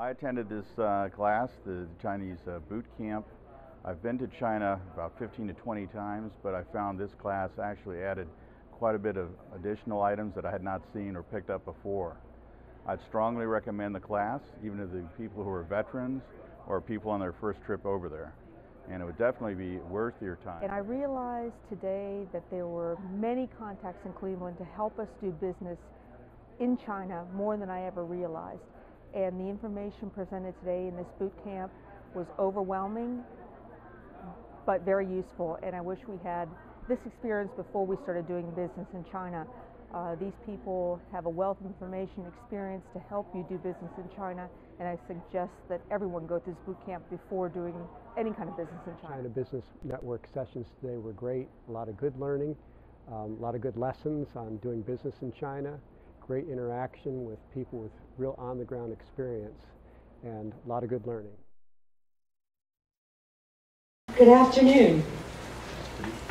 I attended this class, the Chinese boot camp. I've been to China about 15 to 20 times, but I found this class actually added quite a bit of additional items that I had not seen or picked up before. I'd strongly recommend the class, even to the people who are veterans or people on their first trip over there. And it would definitely be worth your time. And I realized today that there were many contacts in Cleveland to help us do business in China, more than I ever realized. And the information presented today in this boot camp was overwhelming, but very useful. And I wish we had this experience before we started doing business in China. These people have a wealth of information, experience to help you do business in China, and I suggest that everyone go through this boot camp before doing any kind of business in China. China Business Network sessions today were great. A lot of good learning, a lot of good lessons on doing business in China, great interaction with people with real on-the-ground experience, and a lot of good learning. Good afternoon.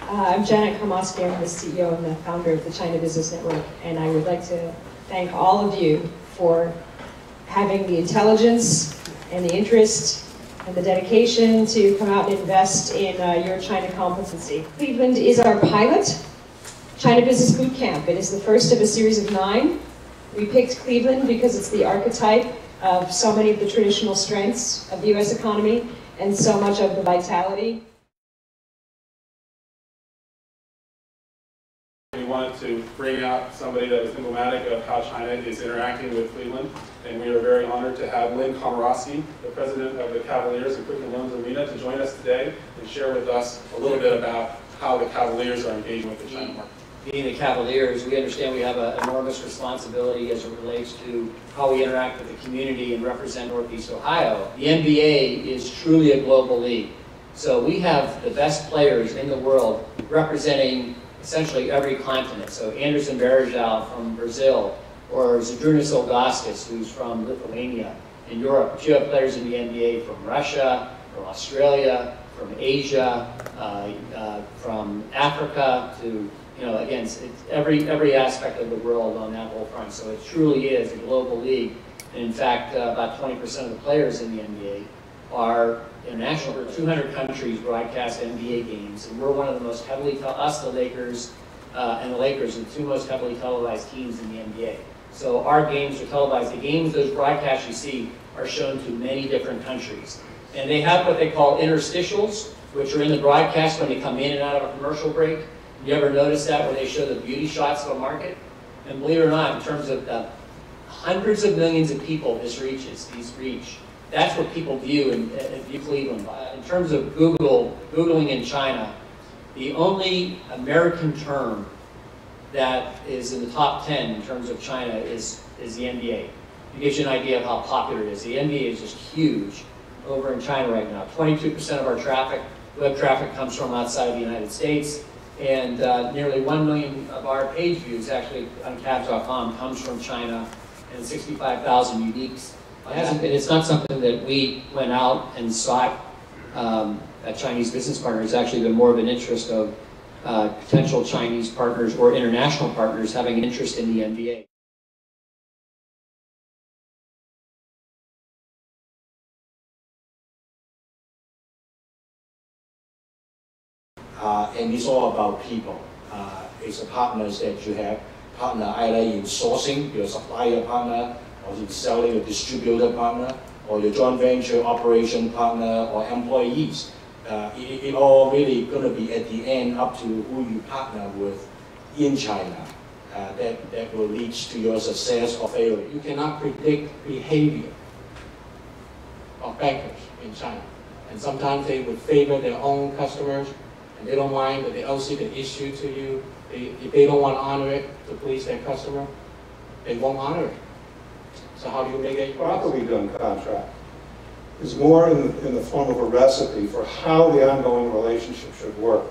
I'm Janet Karmosky. I'm the CEO and the founder of the China Business Network, and I would like to thank all of you for having the intelligence and the interest and the dedication to come out and invest in your China competency. Cleveland is our pilot China Business Boot Camp. It is the first of a series of 9. We picked Cleveland because it's the archetype of so many of the traditional strengths of the U.S. economy and so much of the vitality. We wanted to bring out somebody that was emblematic of how China is interacting with Cleveland, and we are very honored to have Lynn Komorowski, the president of the Cavaliers and Quicken Loans Arena, to join us today and share with us a little bit about how the Cavaliers are engaging with the China market. Being the Cavaliers, we understand we have an enormous responsibility as it relates to how we interact with the community and represent Northeast Ohio. The NBA is truly a global league. So we have the best players in the world representing essentially every continent. So Anderson Varejao from Brazil, or Zydrunas Ilgauskas, who's from Lithuania in Europe. But you have players in the NBA from Russia, from Australia, from Asia, from Africa to, again, it's every aspect of the world on that whole front. So it truly is a global league. And in fact, about 20% of the players in the NBA are international. Over 200 countries broadcast NBA games, and we're one of the most heavily, us, the Lakers, and the Lakers are the 2 most heavily televised teams in the NBA. So our games are televised. The games, those broadcasts you see, are shown to many different countries. And they have what they call interstitials, which are in the broadcast when they come in and out of a commercial break. You ever notice that where they show the beauty shots of a market? And believe it or not, in terms of the hundreds of millions of people this reaches, that's what people view in Cleveland. In terms of Googling in China, the only American term that is in the top 10 in terms of China is the NBA. It gives you an idea of how popular it is. The NBA is just huge over in China right now. 22% of our traffic, web traffic, comes from outside the United States. And nearly 1 million of our page views, actually on Cavs.com, comes from China, and 65,000 uniques. It's not something that we went out and sought a Chinese business partner. It's actually been more of an interest of potential Chinese partners or international partners having an interest in the NBA. And it's all about people. It's the partners that you have. Partner either in sourcing, your supplier partner, or in selling, your distributor partner, or your joint venture operation partner, or employees. It all really going to be at the end up to who you partner with in China. That will lead to your success or failure. You cannot predict behavior of bankers in China. And sometimes they would favor their own customers, and they don't mind that they also can issue to you. If they don't want to honor it to please their customer, they won't honor it. So how do you make a properly done contract is more in the form of a recipe for how the ongoing relationship should work.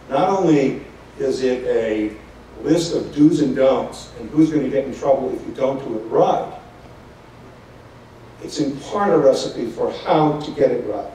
Not only is it a list of do's and don'ts and who's going to get in trouble if you don't do it right, it's in part a recipe for how to get it right.